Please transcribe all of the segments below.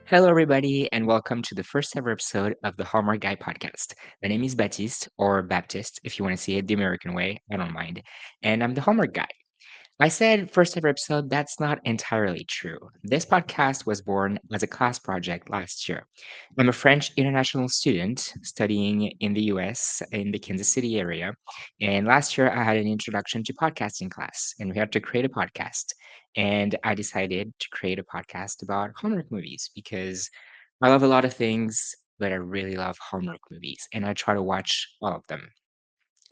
Hello, everybody, and welcome to the first ever episode of the Hallmark Guy Podcast. My name is Baptiste, or Baptist, if you want to see it the American way. I don't mind. And I'm the Hallmark Guy. I said first ever episode, that's not entirely true. This podcast was born as a class project last year. I'm a French international student studying in the US in the Kansas City area. And last year I had an introduction to podcasting class and we had to create a podcast. And I decided to create a podcast about Hallmark movies because I love a lot of things, but I really love Hallmark movies and I try to watch all of them.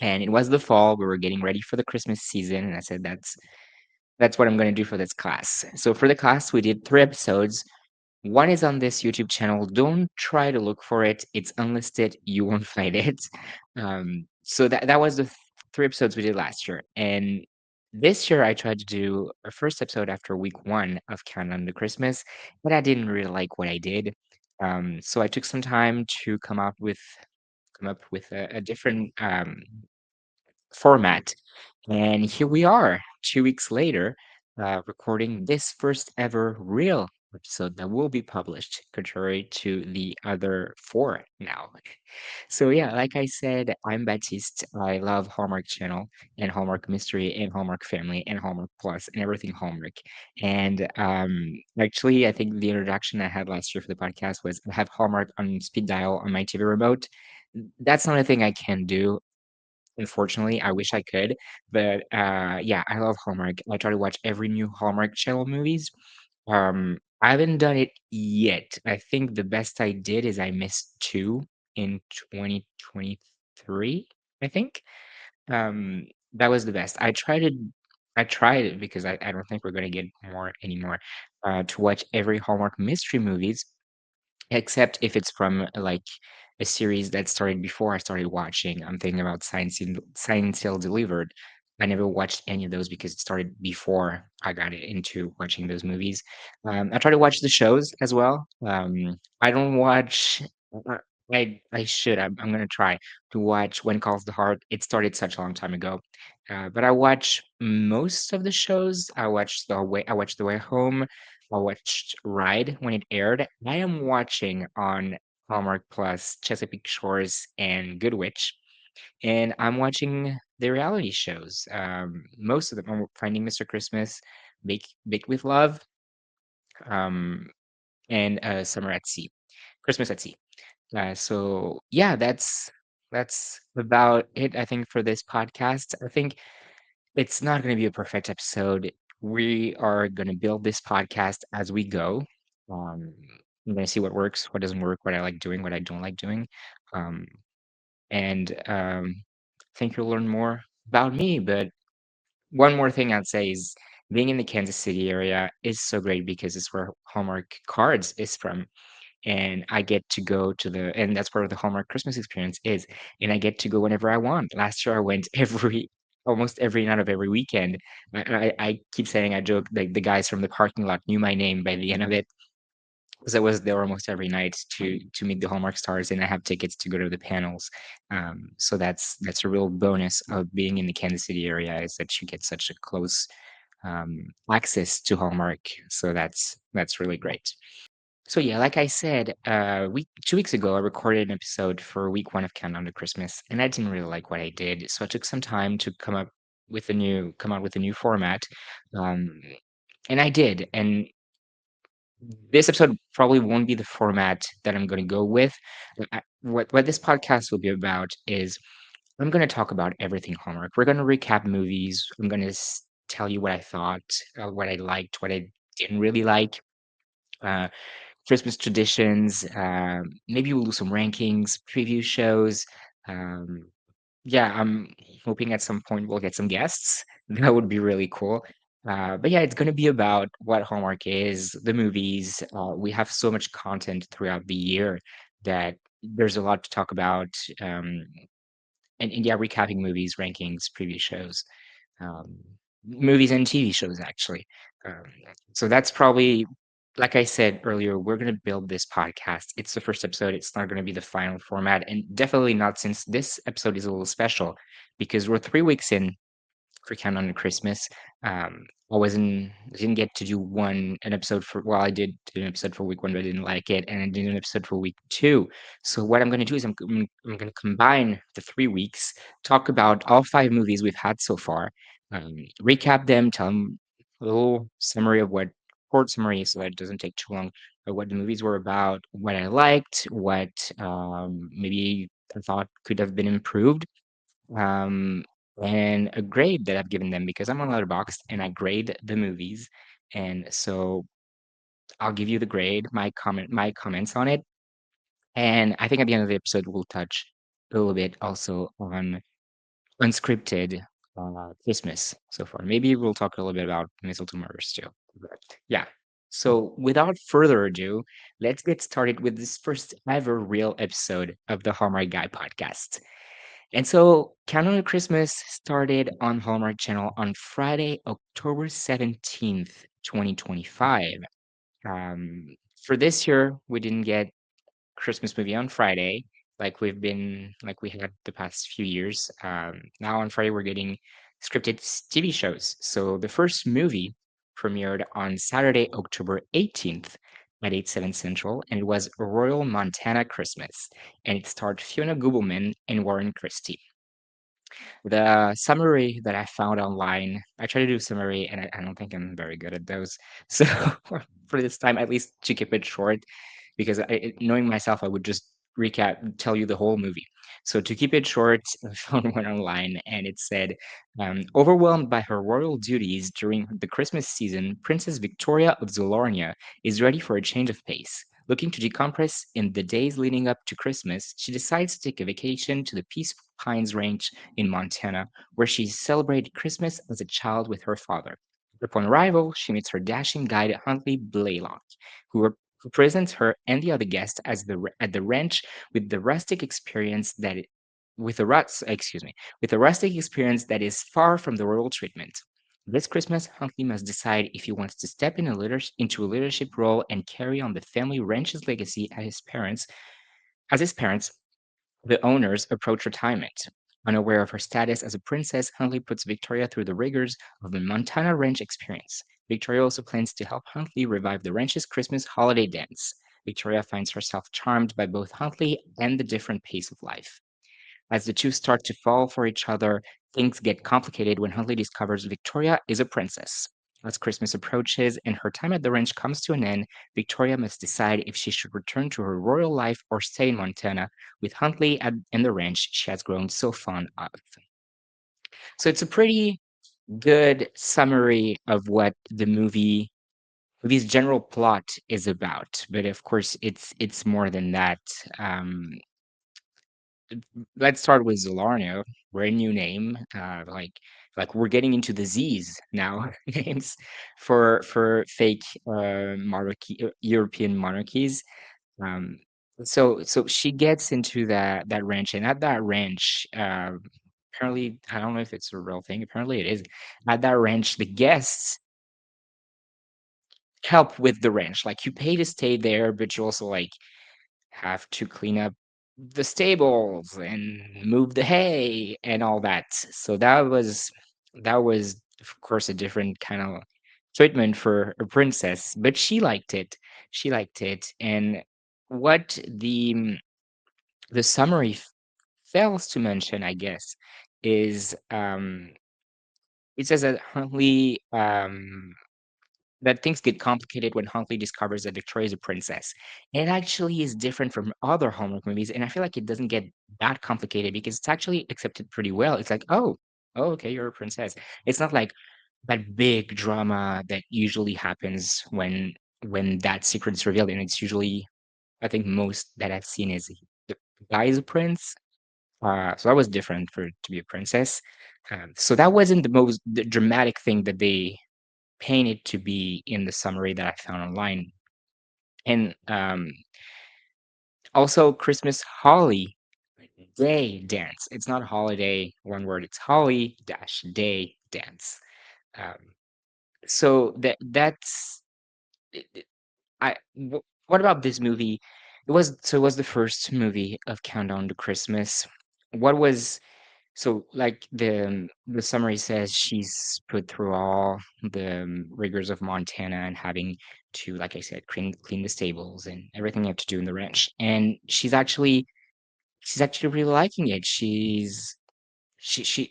And it was the fall. We were getting ready for the Christmas season, and I said that's what I'm going to do for this class. So for the class, we did 3 episodes. One is on this YouTube channel. Don't try to look for it. It's unlisted. You won't find it. So that was the 3 episodes we did last year. And this year, I tried to do a first episode after week one of Countdown to Christmas, but I didn't really like what I did. So I took some time to come up with a different format. And here we are, 2 weeks later, recording this first ever real episode that will be published, contrary to the other four now. So, yeah, like I said, I'm Baptiste. I love Hallmark Channel and Hallmark Mystery and Hallmark Family and Hallmark Plus and everything Hallmark. And actually, I think the introduction I had last year for the podcast was I have Hallmark on speed dial on my TV remote. That's not a thing I can do. Unfortunately, I wish I could, but, yeah, I love Hallmark. I try to watch every new Hallmark Channel movies. I haven't done it yet. I think the best I did is I missed 2 in 2023, I think. Um, that was the best. I tried it because I don't think we're gonna get more anymore, to watch every Hallmark mystery movies. Except if it's from, like, a series that started before I started watching. I'm thinking about Signed, Sealed, Delivered. I never watched any of those because it started before I got into watching those movies. I try to watch the shows as well. I don't watch uh, I should. I'm gonna try to watch When Calls the Heart. It started such a long time ago. But I watch most of the shows. I watched The Way Home. I watched Ride when it aired. I am watching on Hallmark Plus Chesapeake Shores and Good Witch, and I'm watching the reality shows. Most of them. I'm Finding Mr. Christmas, Bake with Love, um, and Summer at Sea, Christmas at Sea. So yeah, that's about it. I think for this podcast. I think it's not going to be a perfect episode. We are going to build this podcast as we go. Um, I'm going to see what works, what doesn't work, what I like doing, what I don't like doing. Um, and I think you'll learn more about me. But one more thing I'd say is being in the Kansas City area is so great because it's where Hallmark Cards is from. And I get to go to and that's where the Hallmark Christmas experience is. And I get to go whenever I want. Last year I went almost every night of every weekend. I keep saying, I joke, like the guys from the parking lot knew my name by the end of it because I was there almost every night to meet the Hallmark stars, and I have tickets to go to the panels. So that's a real bonus of being in the Kansas City area, is that you get such a close access to Hallmark. So that's really great. So yeah, like I said, 2 weeks ago, I recorded an episode for week one of Countdown to Christmas, and I didn't really like what I did, so I took some time to come out with a new format, um, and I did. And this episode probably won't be the format that I'm going to go with. What this podcast will be about is I'm going to talk about everything Hallmark. We're going to recap movies. I'm going to tell you what I thought, what I liked, what I didn't really like. Uh, Christmas traditions. Maybe we'll do some rankings, preview shows. Um, yeah, I'm hoping at some point we'll get some guests. That would be really cool. But yeah, it's going to be about what Hallmark is, the movies. We have so much content throughout the year that there's a lot to talk about. Um, and yeah, recapping movies, rankings, preview shows, um, movies and TV shows, actually. Um, so that's probably, like I said earlier, we're going to build this podcast. It's the first episode. It's not going to be the final format, and definitely not, since this episode is a little special because we're 3 weeks in. for Countdown to Christmas. I didn't get to do an episode for, well, I did an episode for week one, but I didn't like it, and I did an episode for week two. So what I'm going to do is I'm going to combine the 3 weeks, talk about all five movies we've had so far, recap them, tell them a little summary of what short summary, so that it doesn't take too long, of what the movies were about, what I liked, what maybe I thought could have been improved, um, and a grade that I've given them because I'm on Letterboxd and I grade the movies. And so I'll give you the grade, my comments on it. And I think at the end of the episode, we'll touch a little bit also on unscripted Christmas so far. Maybe we'll talk a little bit about Mistletoe Murders too. But yeah. So without further ado, let's get started with this first ever real episode of the Hallmark Guy podcast. And so Countdown to Christmas started on Hallmark Channel on Friday, October 17th, 2025. Um, for this year, we didn't get Christmas movie on Friday, like we had the past few years. Now on Friday we're getting scripted TV shows. So the first movie premiered on Saturday, October 18th at 8/7 Central, and it was Royal Montana Christmas, and it starred Fiona Gubelman and Warren Christie. The summary that I found online, I try to do summary, and I don't think I'm very good at those. So for this time, at least to keep it short, because knowing myself, I would just tell you the whole movie. So to keep it short, I found one online, and it said, overwhelmed by her royal duties during the Christmas season, Princess Victoria of Zolornia is ready for a change of pace. Looking to decompress in the days leading up to Christmas, she decides to take a vacation to the Peaceful Pines Range in Montana, where she celebrated Christmas as a child with her father. Upon arrival, she meets her dashing guide Huntley Blaylock, who presents her and the other guests at the ranch with the rustic experience that it, with a rus- excuse me, with a rustic experience that is far from the royal treatment. This Christmas, Huntley must decide if he wants to step into a leadership role and carry on the family ranch's legacy as his parents, the owners, approach retirement. Unaware of her status as a princess, Huntley puts Victoria through the rigors of the Montana Ranch experience. Victoria also plans to help Huntley revive the ranch's Christmas holiday dance. Victoria finds herself charmed by both Huntley and the different pace of life. As the two start to fall for each other, things get complicated when Huntley discovers Victoria is a princess. As Christmas approaches and her time at the ranch comes to an end, Victoria must decide if she should return to her royal life or stay in Montana with in the ranch she has grown so fond of. So it's a pretty good summary of what movie's general plot is about. But of course, it's more than that. Um, let's start with Zolarno. Brand new name. Like we're getting into the Z's now names for fake European monarchies. Um, so she gets into that ranch, and at that ranch, apparently I don't know if it's a real thing. Apparently it is. At that ranch, the guests help with the ranch. Like you pay to stay there, but you also like have to clean up the stables and move the hay and all that. So that was of course a different kind of treatment for a princess, but she liked it. She liked it. And what the summary fails to mention, I guess, is it says that that things get complicated when Huntley discovers that Victoria is a princess. And it actually is different from other Hallmark movies, and I feel like it doesn't get that complicated because it's actually accepted pretty well. It's like, oh, okay, you're a princess. It's not like that big drama that usually happens when that secret is revealed, and it's usually, I think most that I've seen is the guy is a prince. So that was different for to be a princess. So that wasn't the dramatic thing that they painted to be in the summary that I found online. And also Christmas Holly Day Dance. It's not holiday, one word, it's Holly dash day dance. Um, so that's what about this movie? It was the first movie of Countdown to Christmas. What was So, like the summary says, she's put through all the rigors of Montana and having to, like I said, clean the stables and everything you have to do in the ranch. And she's actually really liking it. She she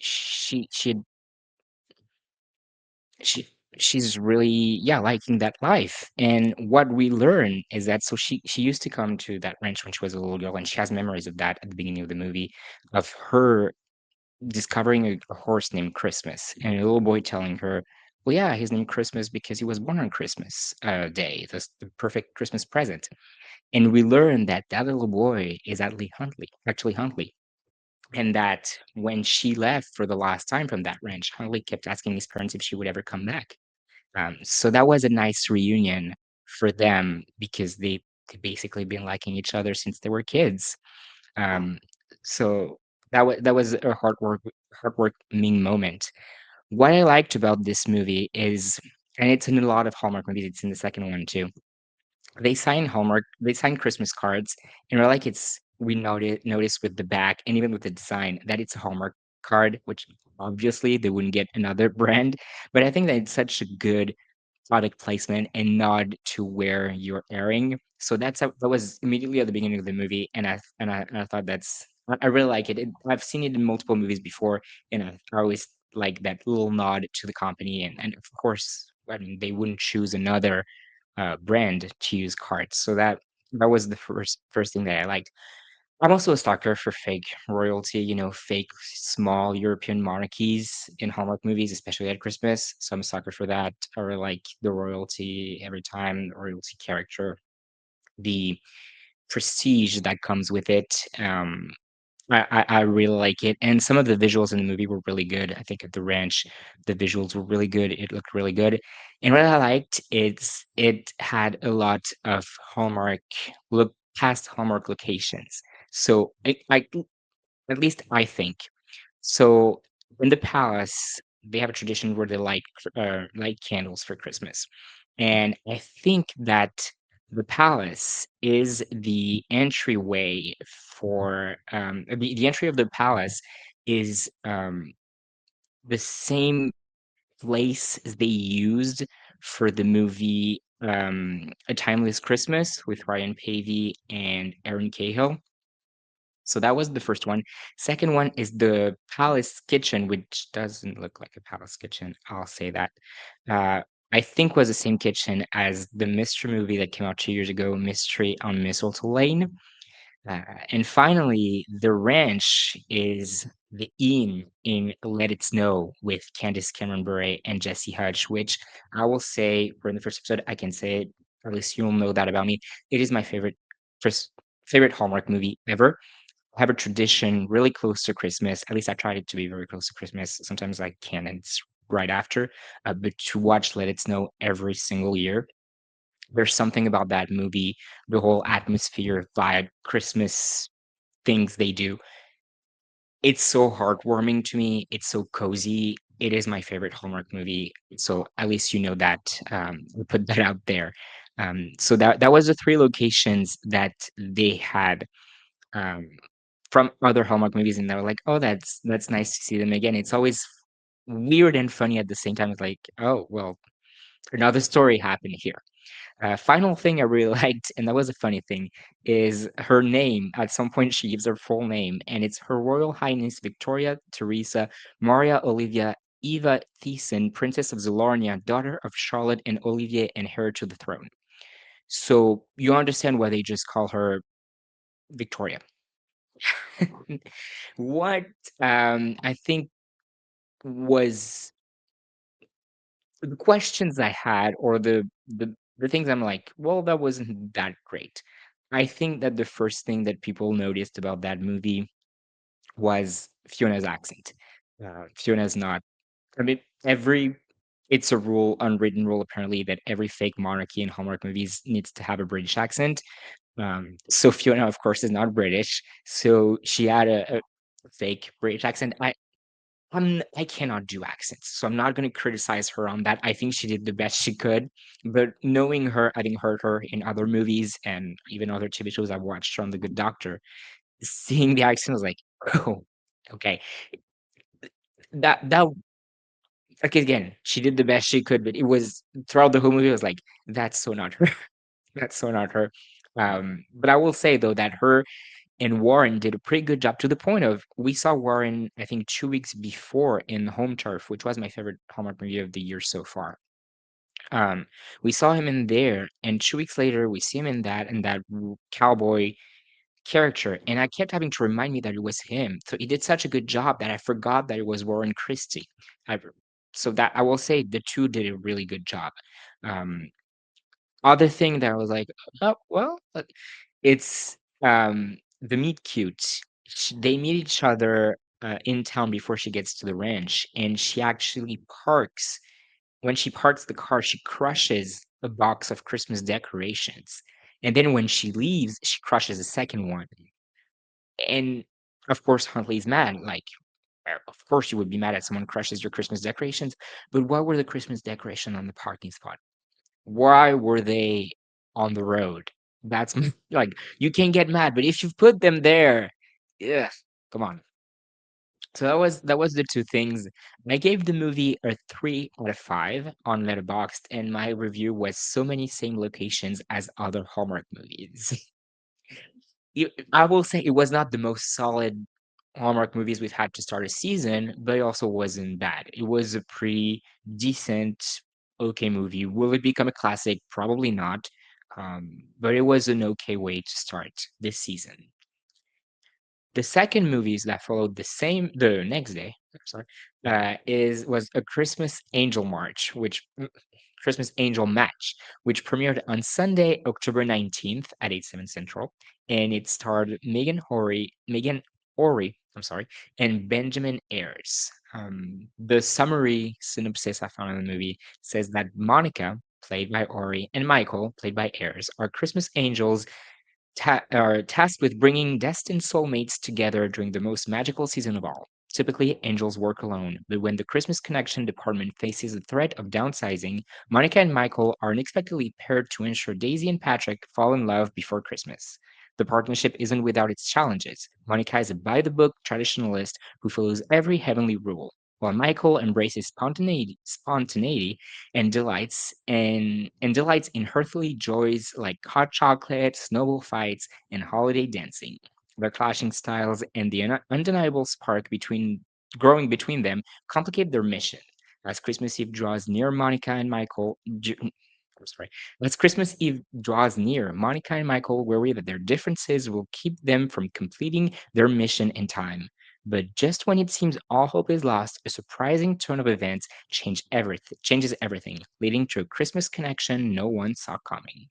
she's really, yeah, liking that life. And what we learn is that, so she used to come to that ranch when she was a little girl, and she has memories of that at the beginning of the movie, of her discovering a horse named Christmas, and a little boy telling her, well, yeah, he's named Christmas because he was born on Christmas day. That's the perfect Christmas present. And we learn that that little boy is actually Huntley, and that when she left for the last time from that ranch, Huntley kept asking his parents if she would ever come back. So that was a nice reunion for them, because they basically been liking each other since they were kids. Um, so that was a heartwarming moment. What I liked about this movie is, and it's in a lot of Hallmark movies, it's in the second one too. They sign Christmas cards, and we're like, we notice with the back and even with the design that it's a Hallmark card, which obviously they wouldn't get another brand. But I think that it's such a good product placement and nod to where you're airing. So that was immediately at the beginning of the movie, and I thought I really like it. I've seen it in multiple movies before, and I always like that little nod to the company, and of course, I mean, they wouldn't choose another brand to use cards. So that was the first thing that I liked. I'm also a stalker for fake royalty, fake small European monarchies in Hallmark movies, especially at Christmas. So I'm a sucker for that. Or like the royalty every time, the royalty character, the prestige that comes with it. I really like it, and some of the visuals in the movie were really good. I think at the ranch, the visuals were really good. It looked really good, and what I liked is it had a lot of past Hallmark locations. So at least I think. So in the palace, they have a tradition where they light candles for Christmas, and I think that the palace is the entryway for the entry of the palace is the same place as they used for the movie A Timeless Christmas with Ryan Pavey and Aaron Cahill. So that was the first one. Second one is the palace kitchen, which doesn't look like a palace kitchen. I'll say that. Uh, I think was the same kitchen as the mystery movie that came out 2 years ago, Mystery on Mistletoe Lane. Uh, and finally, the ranch is the inn in Let It Snow with Candace Cameron Bure and Jesse Hutch, which I will say, for in the first episode, I can say it, or at least you'll know that about me. It is my first favorite Hallmark movie ever. Have a tradition really close to Christmas. At least I tried it to be very close to Christmas. Sometimes I can, and it's right after. But to watch Let It Snow every single year, there's something about that movie, the whole atmosphere, vibe, Christmas things they do. It's so heartwarming to me. It's so cozy. It is my favorite Hallmark movie. So at least you know that. We put that out there. So that was the three locations that they had um, from other Hallmark movies, and they were like, "Oh, that's nice to see them again." It's always weird and funny at the same time. It's like, "Oh, well, another story happened here." Final thing I really liked, and that was a funny thing, is her name. At some point, she gives her full name, and it's Her Royal Highness Victoria Theresa Maria Olivia Eva Thiessen, Princess of Zolornia, daughter of Charlotte and Olivier, and heir to the throne. So you understand why they just call her Victoria. What I think was the questions I had, or the things I'm like, well, that wasn't that great. I think that the first thing that people noticed about that movie was Fiona's accent. Fiona's not. I mean, it's a rule, unwritten rule apparently, that every fake monarchy in Hallmark movies needs to have a British accent. So Fiona, of course, is not British, so she had a fake British accent. I cannot do accents, so I'm not gonna criticize her on that. I think she did the best she could, but knowing her, having heard her in other movies and even other TV shows I've watched her on The Good Doctor, seeing the accent was like, "Oh, okay." that like, again, she did the best she could, but it was throughout the whole movie, I was like, "That's so not her. That's so not her." But I will say, though, that her and Warren did a pretty good job to the point of we saw Warren, I think, 2 weeks before in Home Turf, which was my favorite Hallmark movie of the year so far. Um, we saw him in there, and 2 weeks later, we see him in that cowboy character, and I kept having to remind me that it was him. So he did such a good job that I forgot that it was Warren Christie. I so that I will say the 2 did a really good job. Um, other thing that I was like, "Oh, well," it's, the meet cute. They meet each other, in town before she gets to the ranch, and she actually parks when she parks the car, she crushes a box of Christmas decorations, and then when she leaves, she crushes a second one, and, of course, Huntley's mad, like, of course you would be mad at someone crushes your Christmas decorations, but why were the Christmas decoration on the parking spot? Why were they on the road? That's like, you can get mad, but if you've put them there, yeah, come on. So that was the 2 things. I gave the movie a 3 out of 5 on Letterboxd, and my review was so many same locations as other Hallmark movies. I will say it was not the most solid Hallmark movies we've had to start a season, but it also wasn't bad. It was a pretty decent, okay movie. Will it become a classic? Probably not. But it was an okay way to start this season. The second movies that followed the next day, sorry, is was A Christmas Angel March, which Christmas Angel Match, which premiered on Sunday, October 19th at 8/7 Central, and it starred Megan Ory, I'm sorry, and Benjamin Ayres. The summary synopsis I found in the movie says that Monica, played by Ori, and Michael, played by Ayres, are Christmas angels are tasked with bringing destined soulmates together during the most magical season of all. Typically, angels work alone, but when the Christmas Connection department faces the threat of downsizing, Monica and Michael are unexpectedly paired to ensure Daisy and Patrick fall in love before Christmas. The partnership isn't without its challenges. Monica is a by the book traditionalist who follows every heavenly rule, while Michael embraces spontaneity and delights in earthly joys like hot chocolate, snowball fights, and holiday dancing. Their clashing styles and the undeniable spark between growing between them complicate their mission. As Christmas Eve draws near, I'm sorry. As Christmas Eve draws near, Monica and Michael worry that their differences will keep them from completing their mission in time. But just when it seems all hope is lost, a surprising turn of events changes everything, leading to a Christmas connection no one saw coming.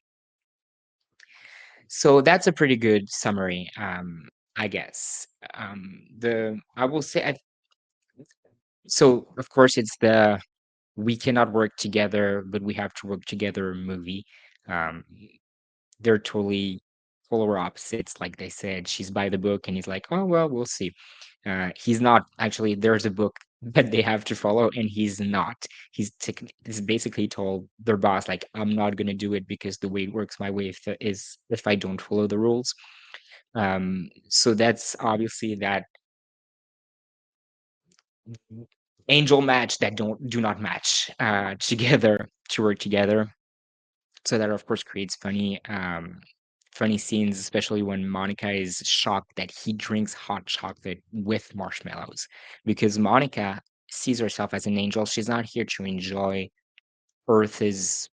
So that's a pretty good summary, I guess. The I will say so of course it's the we cannot work together, but we have to work together movie. Um, they're totally polar opposites. Like they said, she's by the book, and he's like, "Oh well, we'll see." He's not actually. There's a book that they have to follow, and he's not. He's basically told their boss, like, "I'm not gonna do it because the way it works my way is if I don't follow the rules." So that's obviously that angel match that do not match together to work together. So that of course creates funny scenes, especially when Monica is shocked that he drinks hot chocolate with marshmallows. Because Monica sees herself as an angel. She's not here to enjoy Earth's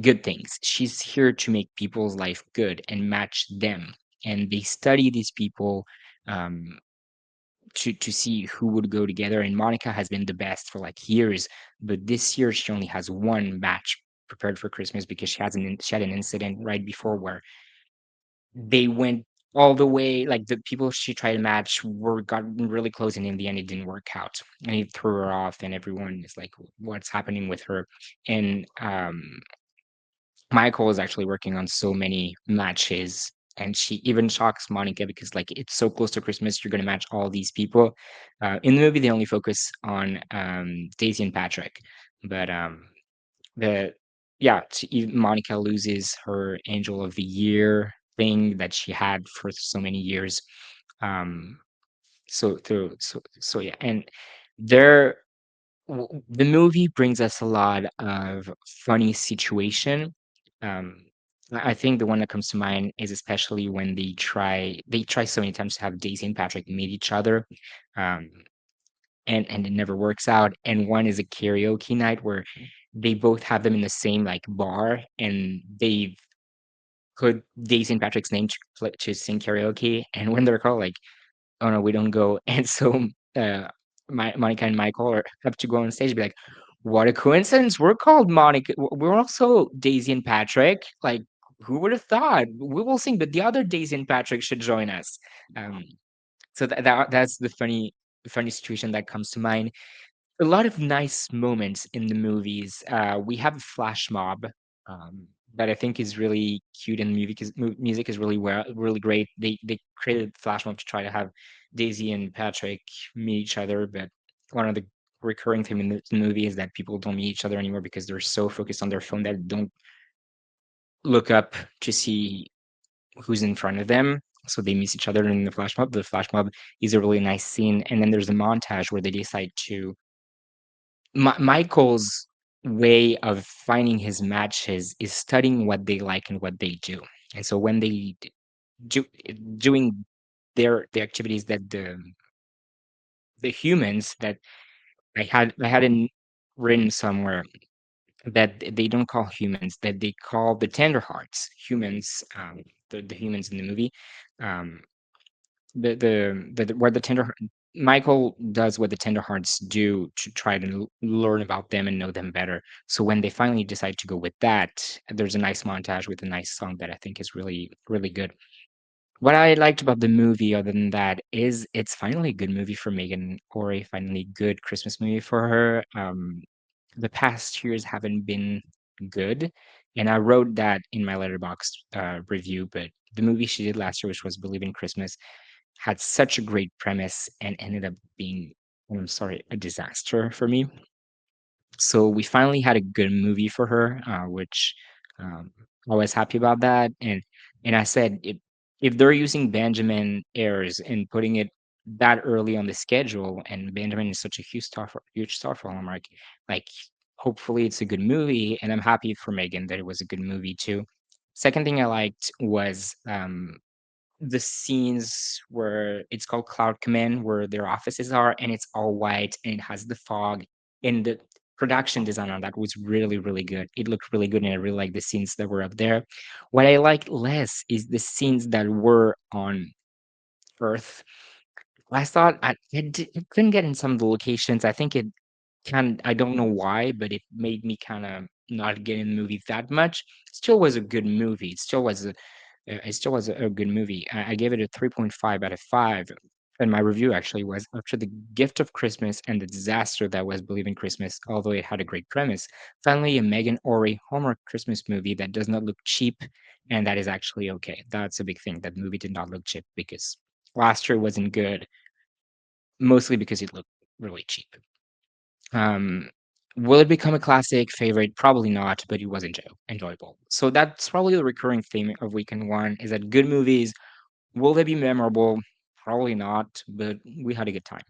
good things. She's here to make people's life good and match them. And they study these people um, to see who would go together. And Monica has been the best for like years, but this year she only has one match prepared for Christmas because she had an incident right before where they went all the way like the people she tried to match were gotten really close, and in the end it didn't work out, and it threw her off, and everyone is like, what's happening with her? And Michael is actually working on so many matches, and she even shocks Monica because like it's so close to Christmas, you're gonna match all these people. In the movie, they only focus on Daisy and Patrick, but the yeah, Monica loses her Angel of the Year thing that she had for so many years. Um, So yeah, and there the movie brings us a lot of funny situation. Um, I think the one that comes to mind is especially when they try so many times to have Daisy and Patrick meet each other, um, and it never works out. And one is a karaoke night where they both have them in the same like bar, and they put Daisy and Patrick's name to sing karaoke. And when they're called, like, oh no, we don't go. And so Monica and Michael have to go on stage and be like, what a coincidence. We're called Monica. We're also Daisy and Patrick. Like, who would have thought? We will sing, but the other Daisy and Patrick should join us. Um, so that's the funny situation that comes to mind. A lot of nice moments in the movies. We have a flash mob um, that I think is really cute, and music is really great. They created flash mob to try to have Daisy and Patrick meet each other, but one of the recurring theme in the movie is that people don't meet each other anymore because they're so focused on their phone that they don't look up to see who's in front of them. So they miss each other in the flash mob. The flash mob is a really nice scene, and then there's a montage where they decide to Michael's way of finding his matches is studying what they like and what they do. And so when they do doing the activities that the humans that I had written somewhere that they don't call humans, that they call the tenderhearts humans, the humans in the movie. Um, where the Michael does what the Tenderhearts do to try to learn about them and know them better. So when they finally decide to go with that, there's a nice montage with a nice song that I think is really really good. What I liked about the movie, other than that, is it's finally a good movie for Megan Ori. Finally, good Christmas movie for her. The past years haven't been good, and I wrote that in my letterbox review. But the movie she did last year, which was Believe in Christmas, had such a great premise and ended up being, I'm sorry, a disaster for me. So we finally had a good movie for her, which I was happy about that. And I said, if they're using Benjamin Ayres and putting it that early on the schedule, and Benjamin is such a huge star for Hallmark, like hopefully it's a good movie. And I'm happy for Megan that it was a good movie too. Second thing I liked was the scenes where it's called Cloud Command, where their offices are, and it's all white and it has the fog. And the production design on that was really, really good. It looked really good, and I really like the scenes that were up there. What I liked less is the scenes that were on Earth. I thought it couldn't get in some of the locations. I think I don't know why, but it made me kind of not get in the movie that much. Still was a good movie. It still was a good movie. I gave it a 3.5 out of 5. And my review actually was after the gift of Christmas and the disaster that was Believe in Christmas, although it had a great premise, finally a Megan Ori Hallmark Christmas movie that does not look cheap and that is actually okay. That's a big thing. That movie did not look cheap because last year wasn't good, mostly because it looked really cheap. Um, will it become a classic favorite? Probably not, but it was enjoyable. So that's probably the recurring theme of weekend one is that good movies, will they be memorable? Probably not, but we had a good time.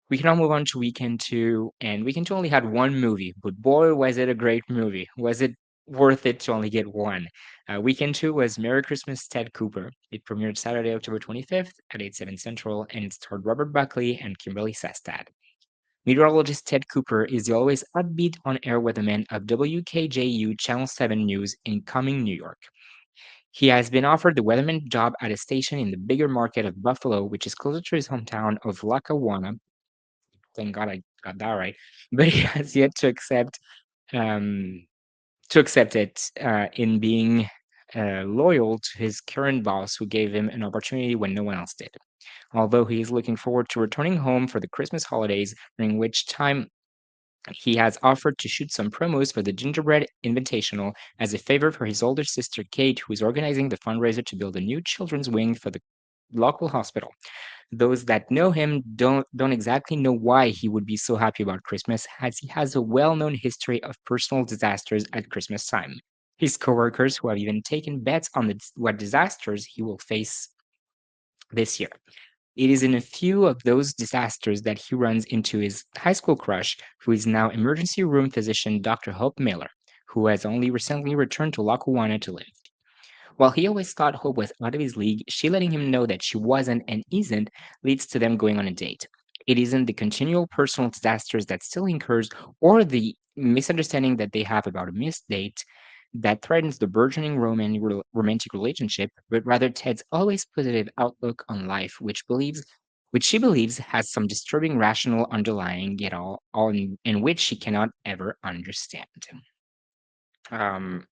We can now move on to weekend two, and weekend two only had one movie, but boy, was it a great movie. Was it worth it to only get one? Weekend two was Merry Christmas, Ted Cooper. It premiered Saturday, October 25th at 8/7 Central, and it starred Robert Buckley and Kimberly Sestad. Meteorologist Ted Cooper is the always upbeat on-air weatherman of WKJU Channel 7 News in Cumming, New York. He has been offered the weatherman job at a station in the bigger market of Buffalo, which is closer to his hometown of Lackawanna. Thank God I got that right. But he has yet um, to accept it in being loyal to his current boss, who gave him an opportunity when no one else did. Although he is looking forward to returning home for the Christmas holidays, during which time he has offered to shoot some promos for the Gingerbread Invitational as a favor for his older sister Kate, who is organizing the fundraiser to build a new children's wing for the local hospital. Those that know him don't exactly know why he would be so happy about Christmas, as he has a well-known history of personal disasters at Christmas time. His coworkers, who have even taken bets on what disasters he will face this year. It is in a few of those disasters that he runs into his high school crush, who is now emergency room physician Dr. Hope Miller, who has only recently returned to Lackawanna to live. While he always thought Hope was out of his league, she letting him know that she wasn't and isn't leads to them going on a date. It isn't the continual personal disasters that still incurs or the misunderstanding that they have about a missed date that threatens the burgeoning romantic relationship, but rather Ted's always positive outlook on life, which she believes has some disturbing rational underlying it all in which she cannot ever understand. Um,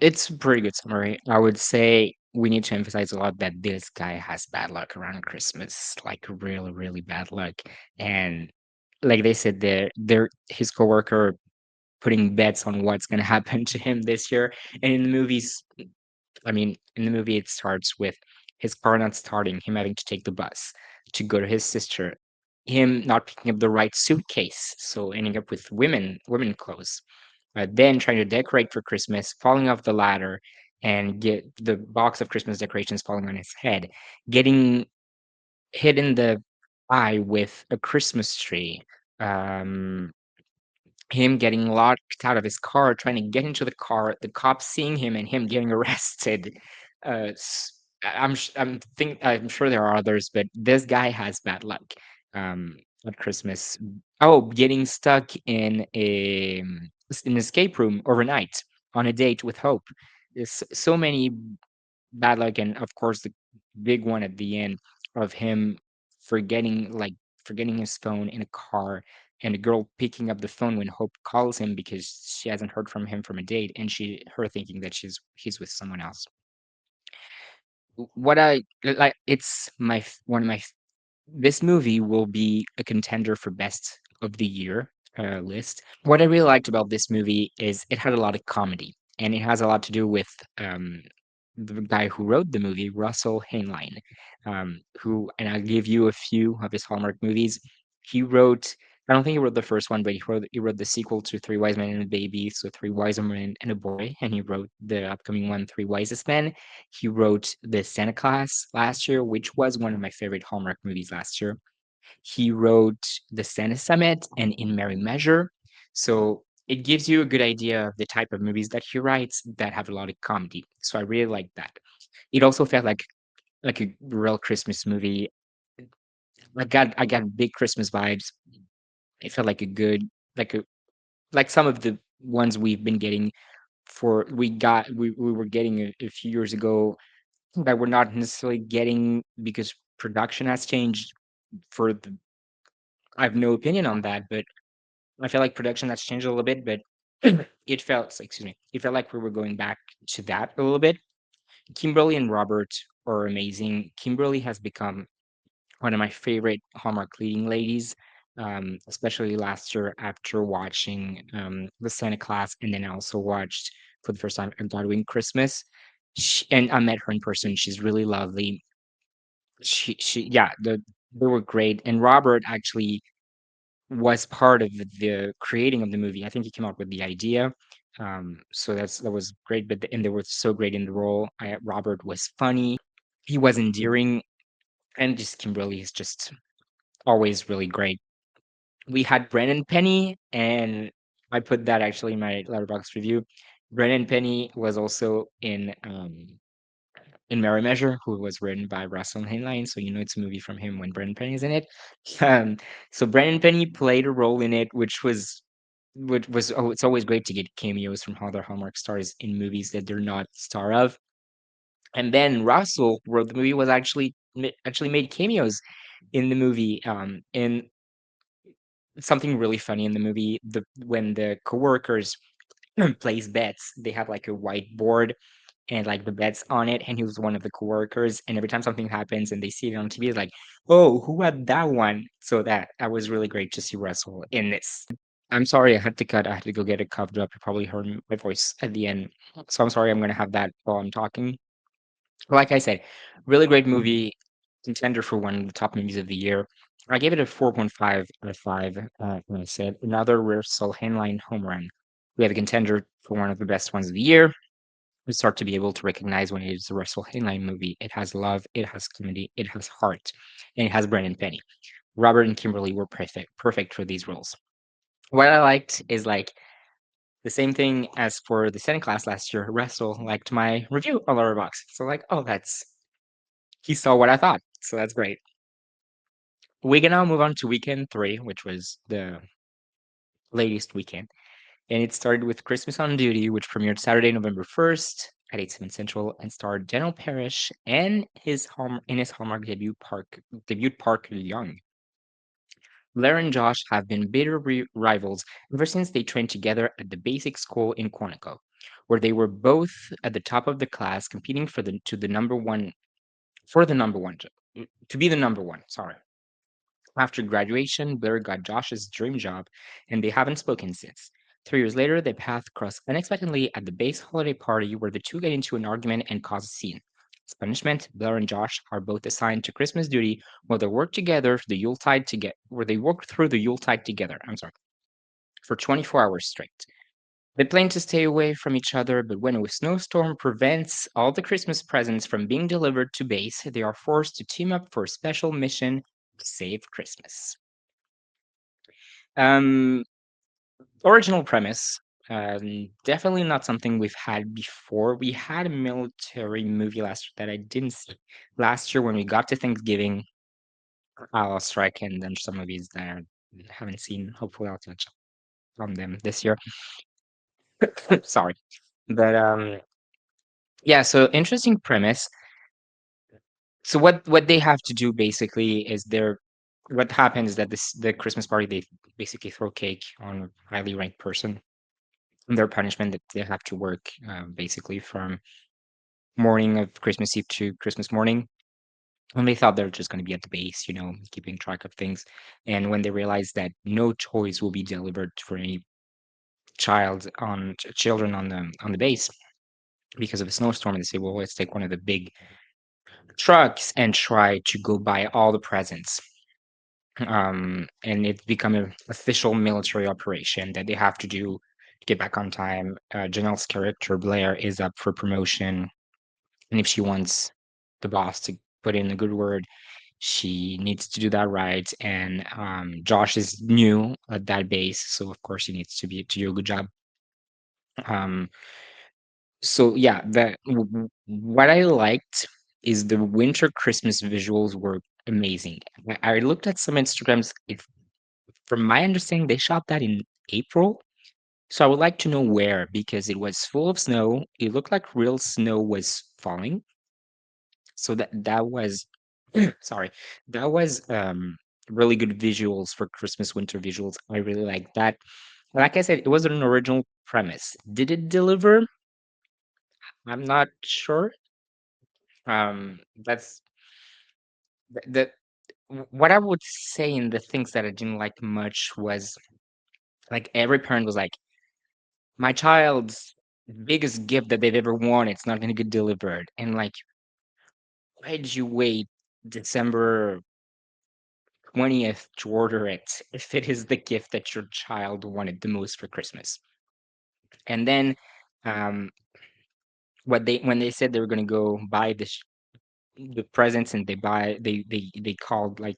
it's a pretty good summary. I would say we need to emphasize a lot that this guy has bad luck around Christmas, like really, really bad luck. And like they said, they're his coworker putting bets on what's gonna happen to him this year. And in the movies, I mean, in the movie, it starts with his car not starting, him having to take the bus to go to his sister, him not picking up the right suitcase, so ending up with women clothes, then trying to decorate for Christmas, falling off the ladder, and get the box of Christmas decorations falling on his head, getting hit in the eye with a Christmas tree, um, him getting locked out of his car, trying to get into the car, the cops seeing him and him getting arrested. I'm sure there are others, but this guy has bad luck. Um, at Christmas. Oh, getting stuck in an escape room overnight on a date with Hope. There's so many bad luck, and of course the big one at the end of him forgetting like forgetting his phone in a car, and the girl picking up the phone when Hope calls him because she hasn't heard from him from a date, and her thinking that he's with someone else. What I like, it's one of my this movie will be a contender for best of the year list. What I really liked about this movie is it had a lot of comedy, and it has a lot to do with the guy who wrote the movie, Russell Heinlein, and I'll give you a few of his Hallmark movies. He wrote, I don't think he wrote the first one, but he wrote the sequel to Three Wise Men and a Baby, so Three Wise Men and a Boy, and he wrote the upcoming one, Three Wisest Men. He wrote the Santa Claus last year, which was one of my favorite Hallmark movies last year. He wrote The Santa Summit and In Merry Measure. So it gives you a good idea of the type of movies that he writes that have a lot of comedy. So I really like that. It also felt like a real Christmas movie. I got big Christmas vibes. It felt like a good like a like some of the ones we've been getting for we were getting a few years ago that we're not necessarily getting because production has changed for the I have no opinion on that, but I feel like production has changed a little bit, but it felt like we were going back to that a little bit. Kimberly and Robert are amazing. Kimberly has become one of my favorite Hallmark leading ladies, especially last year after watching the Santa Claus, and then I also watched for the first time A Godwin Christmas. And I met her in person. She's really lovely. Yeah, they were great. And Robert actually was part of the creating of the movie. I think he came up with the idea. So that was great. And they were so great in the role. Robert was funny. He was endearing, and just Kimberly is just always really great. We had Brennan Penny, and I put that actually in my letterbox review. Brennan Penny was also in Merry Measure, who was written by Russell Heinlein, so you know it's a movie from him when Brennan Penny is in it. Um, so Brennan Penny played a role in it, it's always great to get cameos from other Hallmark stars in movies that they're not star of. And then Russell, who wrote the movie, was actually made cameos in the movie. And something really funny in the movie, the when the coworkers place bets, they have like a whiteboard and like the bets on it, and he was one of the coworkers. And every time something happens and they see it on TV, it's like, "Oh, who had that one?" So that was really great to see Russell in this. I'm sorry, I had to cut. I had to go get it covered up. You probably heard my voice at the end, so I'm sorry. I'm gonna have that while I'm talking. Like I said, really great movie, contender for one of the top movies of the year. I gave it a 4.5 out of 5. When I said another Russell Henline home run. We have a contender for one of the best ones of the year. You start to be able to recognize when it is a Russell Heinlein movie. It has love, it has comedy, it has heart, and it has Brendan Penny. Robert and Kimberly were perfect for these roles. What I liked is like the same thing as for the second class last year. Russell liked my review on Letterboxd, so like, oh, that's he saw what I thought, so that's great. We can now move on to weekend three, which was the latest weekend. And it started with Christmas on Duty, which premiered Saturday, November 1st at 8, 7 Central and starred Daniel Parrish and his Hallmark debut Parker Young. Blair and Josh have been bitter rivals ever since they trained together at the basic school in Quantico, where they were both at the top of the class competing the number one for the number one to be the number one, sorry. After graduation, Blair got Josh's dream job, and they haven't spoken since. 3 years later, their paths cross unexpectedly at the base holiday party where the two get into an argument and cause a scene. As punishment, Blair and Josh are both assigned to Christmas duty while they work together the Yuletide to get where they work through the Yuletide together. I'm sorry, for 24 hours straight. They plan to stay away from each other, but when a snowstorm prevents all the Christmas presents from being delivered to base, they are forced to team up for a special mission to save Christmas. Um, Original premise. Definitely not something we've had before. We had a military movie last year that I didn't see. Last year, when we got to Thanksgiving, I lost track, and then some movies that I haven't seen. Hopefully, I'll catch up on them this year. Sorry, but yeah. So interesting premise. So what they have to do basically is what happens is that the Christmas party they basically throw cake on a highly ranked person. Their punishment that they have to work basically from morning of Christmas Eve to Christmas morning. And they thought they were just going to be at the base, keeping track of things. And when they realized that no toys will be delivered for any children on the base because of a snowstorm, they say, well, let's take one of the big trucks and try to go buy all the presents. And it's become an official military operation that they have to do to get back on time. Janelle's character Blair is up for promotion, and if she wants the boss to put in a good word, she needs to do that right. And Josh is new at that base, so of course he needs to do a good job. Um, so yeah, what I liked is the winter Christmas visuals were amazing. I looked at some Instagrams. From my understanding, they shot that in April. So I would like to know where because it was full of snow. It looked like real snow was falling. So that was sorry, that was really good visuals for Christmas winter visuals. I really like that. Like I said, it was an original premise. Did it deliver? I'm not sure. That's what I would say in the things that I didn't like much was like every parent was like, my child's biggest gift that they've ever wanted, it's not gonna get delivered. And like, why did you wait December 20th to order it if it is the gift that your child wanted the most for Christmas? And then um, when they said they were gonna go buy the presents and they called like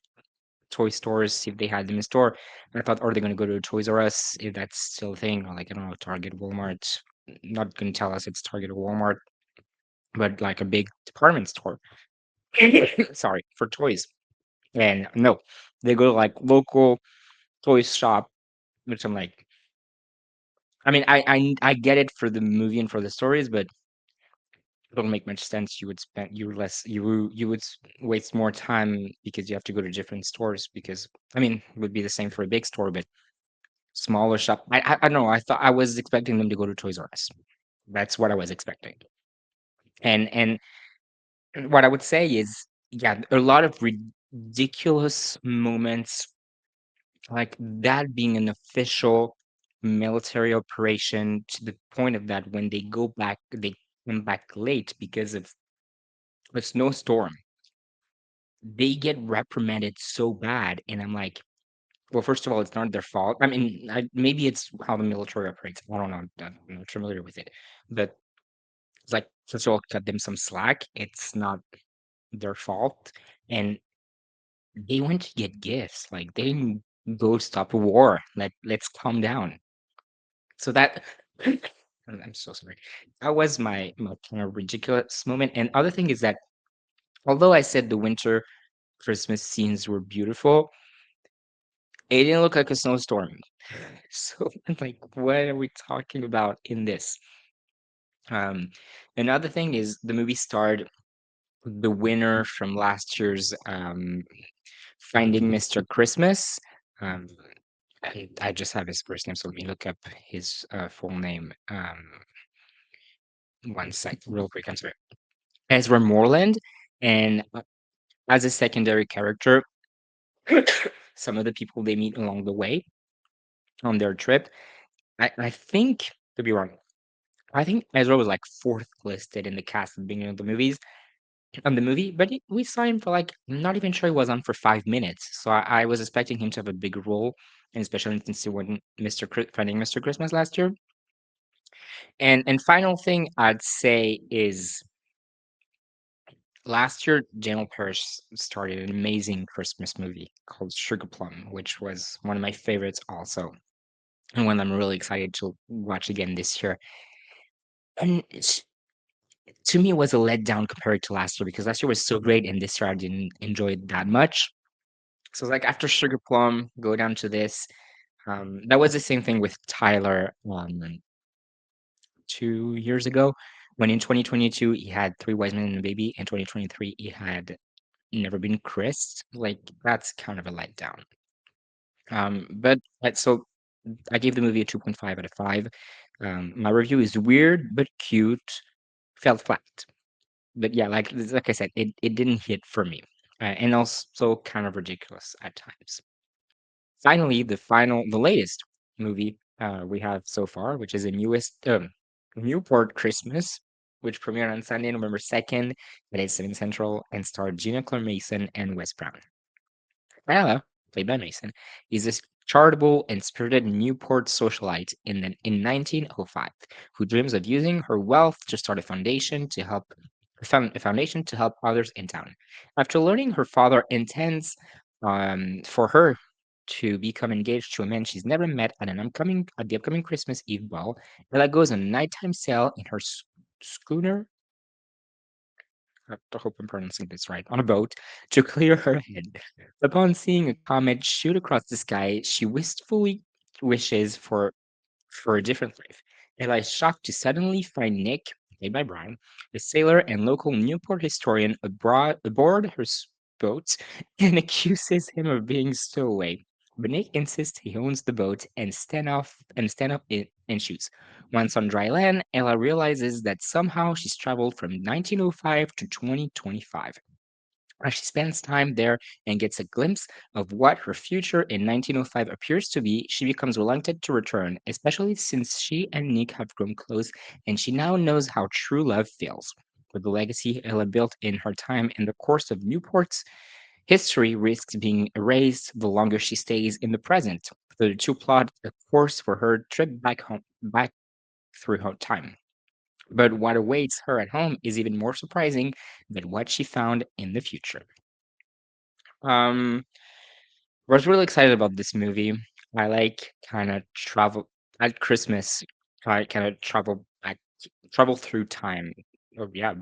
toy stores see if they had them in store. And I thought, are they gonna go to Toys R Us if that's still a thing, or like I don't know, Target, Walmart. Not gonna tell us it's Target or Walmart, but like a big department store. Sorry, for toys. And no, they go to like local toy shop, which I'm like, I mean, I get it for the movie and for the stories, but it don't make much sense. You would waste more time because you have to go to different stores because I mean, it would be the same for a big store, but smaller shop. I don't know. I was expecting them to go to Toys R Us. That's what I was expecting. And what I would say is, yeah, a lot of ridiculous moments like that being an official military operation to the point of that when they come back late because of a snowstorm, they get reprimanded so bad. And I'm like, well, first of all, it's not their fault. I mean, maybe it's how the military operates. I don't know. I'm not familiar with it. But It's like, first of all, cut them some slack. It's not their fault. And they went to get gifts. Like they didn't go stop a war. Let's calm down. So that I'm so sorry. That was my kind of ridiculous moment. And other thing is that although I said the winter Christmas scenes were beautiful, it didn't look like a snowstorm. So I'm like, what are we talking about in this? Um, Another thing is the movie starred the winner from last year's Finding Mr. Christmas. Um, I just have his first name, so let me look up his full name. One sec, real quick. I'm sorry. Ezra Moreland, and as a secondary character, some of the people they meet along the way on their trip. I think, to be wrong, I think Ezra was like fourth listed in the cast at the beginning of the movie, but we saw him for like not even sure he was on for 5 minutes. So I was expecting him to have a big role, and especially since he won Finding Mr. Christmas last year. And final thing I'd say is last year Daniel Parrish started an amazing Christmas movie called Sugar Plum, which was one of my favorites also, and one I'm really excited to watch again this year. And to me, it was a letdown compared to last year because last year was so great, and this year I didn't enjoy it that much. So like after Sugar Plum, go down to this. That was the same thing with Tyler 2 years ago, when in 2022 he had Three Wise Men and a Baby, in 2023 he had Never Been Christ. Like that's kind of a letdown. So I gave the movie a 2.5 out of 5. My review is weird but cute, felt flat. But yeah, like I said, it didn't hit for me, and also kind of ridiculous at times. Finally, the latest movie we have so far, which is a Newport Christmas, which premiered on Sunday, November 2nd at 8/7 Central, and starred Gina Claire Mason and Wes Brown. Ella, played by Mason, is a charitable and spirited Newport socialite in 1905 who dreams of using her wealth to start a foundation to help others in town. After learning her father intends for her to become engaged to a man she's never met at the upcoming Christmas Eve ball, Ella goes on a nighttime sail in her schooner. I hope I'm pronouncing this right, on a boat to clear her head. Upon seeing a comet shoot across the sky, she wistfully wishes for a different life. Ella is shocked to suddenly find Nick, played by Brian, a sailor and local Newport historian, aboard her boat and accuses him of being stowaway. But Nick insists he owns the boat and stand up and shoots. Once on dry land, Ella realizes that somehow she's traveled from 1905 to 2025. As she spends time there and gets a glimpse of what her future in 1905 appears to be, she becomes reluctant to return, especially since she and Nick have grown close and she now knows how true love feels. But the legacy Ella built in her time in the course of Newport's history risks being erased the longer she stays in the present. So the two plot a course for her trip back through her time. But what awaits her at home is even more surprising than what she found in the future. Um, was really excited about this movie. I like kind of travel at Christmas. I kind of travel through time. Oh yeah,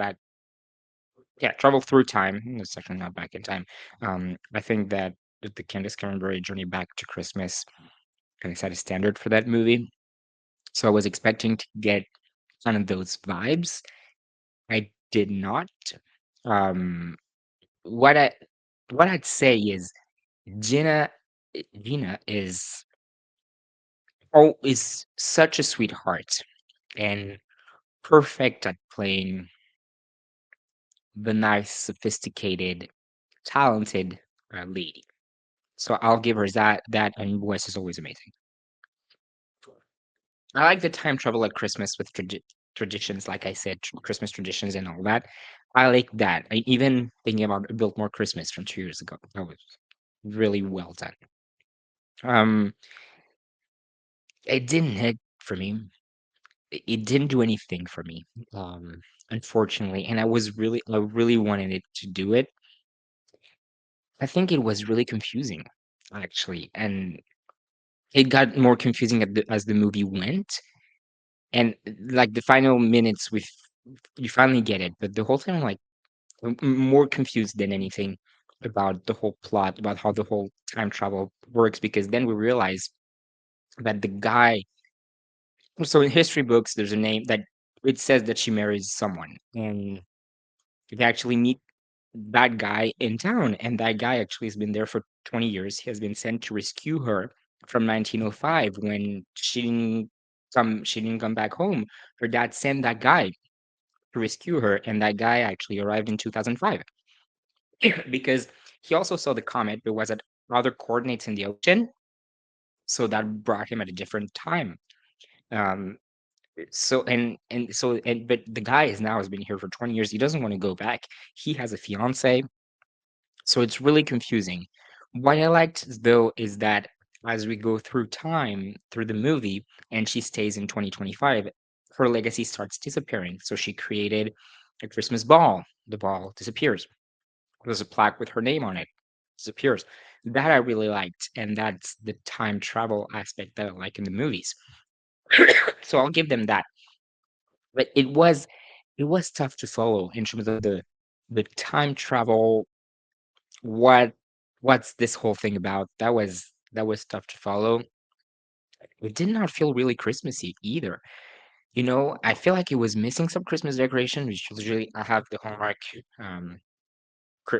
travel through time. It's actually not back in time. I think that the Candace Cameron Journey Back to Christmas kind of set a standard for that movie. So I was expecting to get kind of those vibes. I did not. Um, what I what I'd say is Gina Gina is such a sweetheart and perfect at playing the nice, sophisticated, talented lady. So I'll give her that, and Wes is always amazing. I like the time travel at Christmas with traditions, like I said, Christmas traditions and all that. I like that. Even thinking about Built More Christmas from 2 years ago, that was really well done. Um, it didn't hit for me. It didn't do anything for me. unfortunately, and I really wanted it to do it. I think it was really confusing, actually, and it got more confusing as the movie went, and like the final minutes, you finally get it, but the whole time, I'm like more confused than anything about the whole plot, about how the whole time travel works, because then we realize that the guy. So in history books, there's a name that it says that she marries someone, and they actually meet that guy in town, and that guy actually has been there for 20 years. He has been sent to rescue her from 1905 when she didn't come back home. Her dad sent that guy to rescue her, and that guy actually arrived in 2005 because he also saw the comet, but was at other coordinates in the ocean, so that brought him at a different time. Um, but the guy is now has been here for 20 years. He doesn't want to go back. He has a fiance. So it's really confusing. What I liked though is that as we go through time through the movie and she stays in 2025, her legacy starts disappearing. So she created a Christmas ball. The ball disappears. There's a plaque with her name on it. Disappears. That I really liked, and that's the time travel aspect that I like in the movies. So I'll give them that. But it was tough to follow in terms of the time travel. What what's this whole thing about? That was tough to follow. It did not feel really Christmassy either. I feel like it was missing some Christmas decoration, which usually I have the Hallmark um,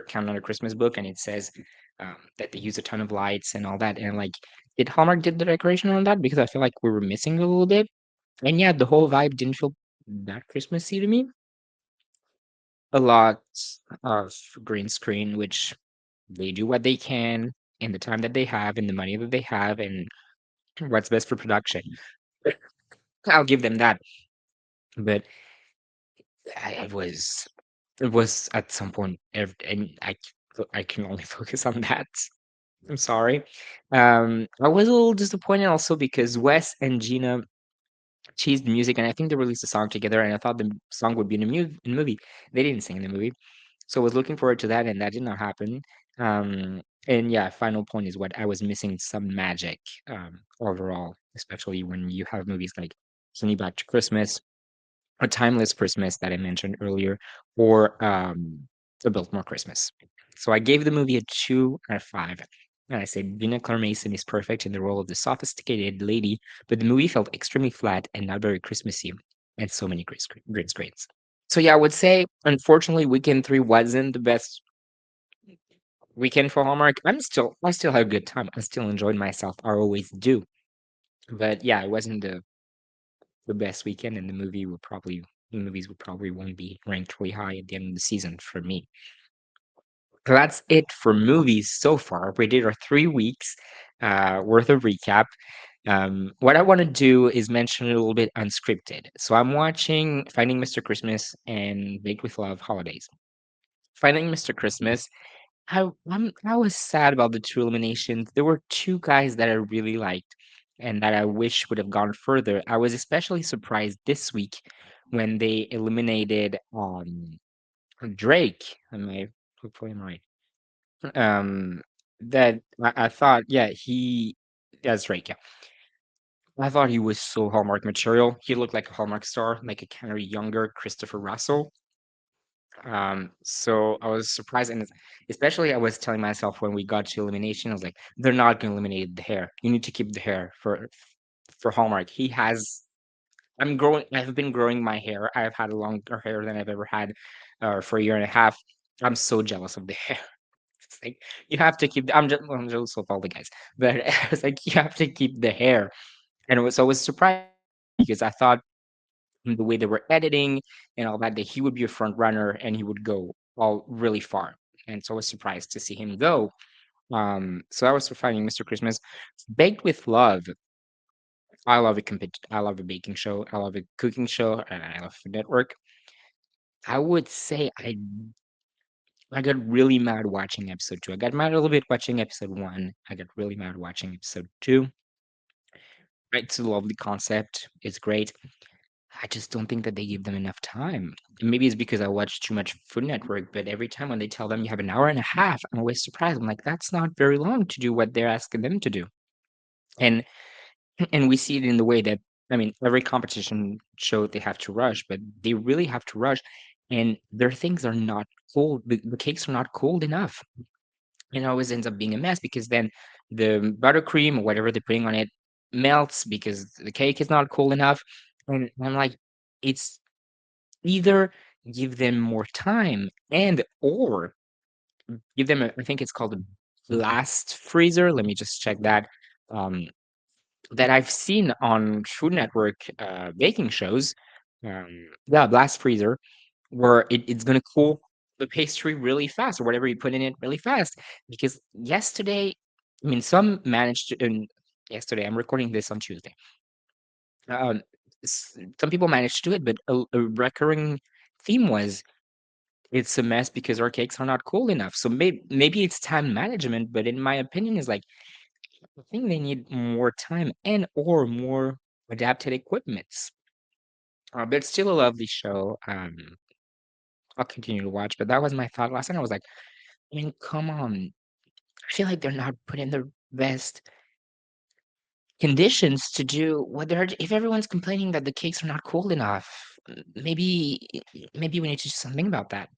Countdown to Christmas book, and it says that they use a ton of lights and all that. And like, did Hallmark did the decoration on that? Because I feel like we were missing a little bit. And yeah, the whole vibe didn't feel that Christmassy to me. A lot of green screen, which they do what they can in the time that they have and the money that they have and what's best for production. I'll give them that. But it was at some point, and I can only focus on that. I'm sorry. I was a little disappointed also because Wes and Gina teased music, and I think they released a song together, and I thought the song would be in the movie. They didn't sing in the movie. So I was looking forward to that, and that did not happen. And yeah, final point is what I was missing some magic overall, especially when you have movies like Singing Back to Christmas, A Timeless Christmas that I mentioned earlier, or A Biltmore Christmas. So I gave the movie a 2 out of 5. And I said Gina Claire Mason is perfect in the role of the sophisticated lady, but the movie felt extremely flat and not very Christmassy, and so many green screens. So yeah, I would say unfortunately weekend 3 wasn't the best weekend for Hallmark. I still had a good time. I still enjoyed myself. I always do. But yeah, it wasn't the best weekend, and the movies would probably won't be ranked really high at the end of the season for me. So that's it for movies so far. We did our 3 weeks worth of recap. What I want to do is mention a little bit unscripted. So I'm watching Finding Mr. Christmas and Baked with Love Holidays. Finding Mr. Christmas, I was sad about the two eliminations. There were two guys that I really liked and that I wish would have gone further. I was especially surprised this week when they eliminated Drake. Hopefully I'm right. Um that I thought, yeah, that's Drake, yeah. I thought he was so Hallmark material. He looked like a Hallmark star, like a kind of younger Christopher Russell. So I was surprised, and especially I was telling myself when we got to elimination, I was like, they're not going to eliminate the hair. You need to keep the hair for Hallmark. I've been growing my hair. I've had longer hair than I've ever had for a year and a half. I'm so jealous of the hair. It's like you have to keep. I'm jealous of all the guys, but it's like you have to keep the hair. And I was surprised because I thought the way they were editing and all that he would be a front runner and he would go all really far. And so I was surprised to see him go. So I was finding Mr. Christmas. Baked with Love. I love a baking show. I love a cooking show, and I love a network. I would say I got really mad watching episode 2. I got mad a little bit watching episode 1. I got really mad watching episode 2. It's a lovely concept. It's great. I just don't think that they give them enough time. Maybe it's because I watch too much Food Network, but every time when they tell them you have an hour and a half, I'm always surprised. I'm like, that's not very long to do what they're asking them to do. And and we see it in the way that, I mean, every competition show they have to rush, but they really have to rush, and their things are not cold. The cakes are not cold enough. It always ends up being a mess because then the buttercream or whatever they're putting on it melts because the cake is not cool enough. And I'm like, it's either give them more time and or give them a, I think it's called a blast freezer. Let me just check that. Um, that I've seen on Food Network baking shows. Yeah, blast freezer where it's gonna cool the pastry really fast or whatever you put in it really fast. Because yesterday, I mean, some managed to, and yesterday, I'm recording this on Tuesday. Um, some people managed to do it, but a recurring theme was it's a mess because our cakes are not cool enough. So maybe it's time management, but in my opinion, is like I think they need more time and or more adapted equipments. But it's still a lovely show. I'll continue to watch, but that was my thought last night. I was like, I mean, come on. I feel like they're not put in the best conditions to do what they're. If everyone's complaining that the cakes are not cold enough, maybe we need to do something about that.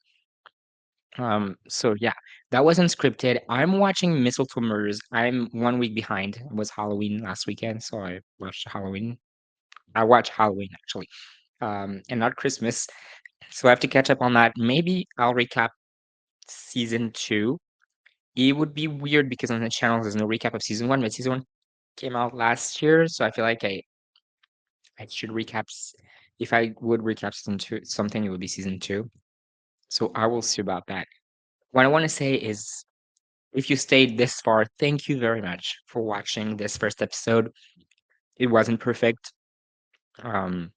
So yeah, that wasn't scripted. I'm watching Mistletoe Murders. I'm 1 week behind. It was Halloween last weekend, so I watched Halloween. I watched Halloween actually, and not Christmas. So I have to catch up on that. Maybe I'll recap season two. It would be weird because on the channel there's no recap of season one, but season one came out last year, so I feel like I should recap. If I would recap season two, something it would be season two. So I will see about that. What I want to say is, if you stayed this far, thank you very much for watching this first episode. It wasn't perfect. Um,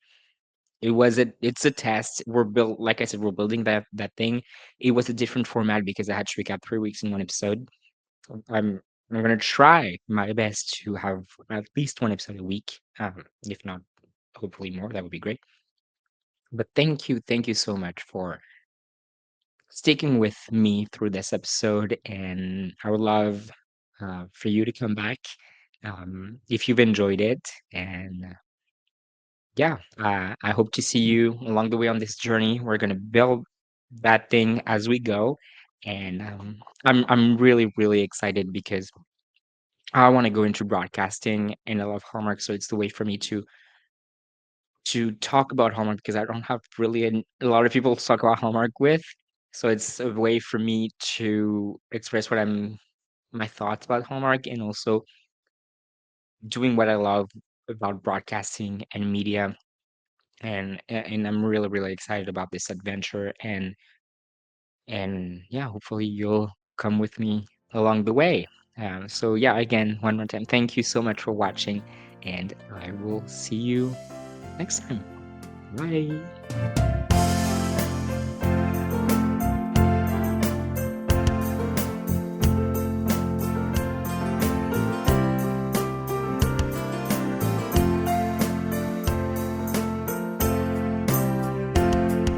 it's a test. We're built, like I said, we're building that thing. It was a different format because I had to recap 3 weeks in one episode. I'm I'm gonna try my best to have at least one episode a week, if not hopefully more. That would be great. But thank you so much for sticking with me through this episode, and I would love for you to come back if you've enjoyed it. And yeah, I hope to see you along the way on this journey. We're gonna build that thing as we go, and I'm really excited because I want to go into broadcasting and I love Hallmark, so it's the way for me to talk about Hallmark because I don't have really a lot of people to talk about Hallmark with. So it's a way for me to express what I'm my thoughts about Hallmark and also doing what I love about broadcasting and media. And I'm really excited about this adventure and yeah, hopefully you'll come with me along the way. So yeah, again, one more time, thank you so much for watching, and I will see you next time. Bye.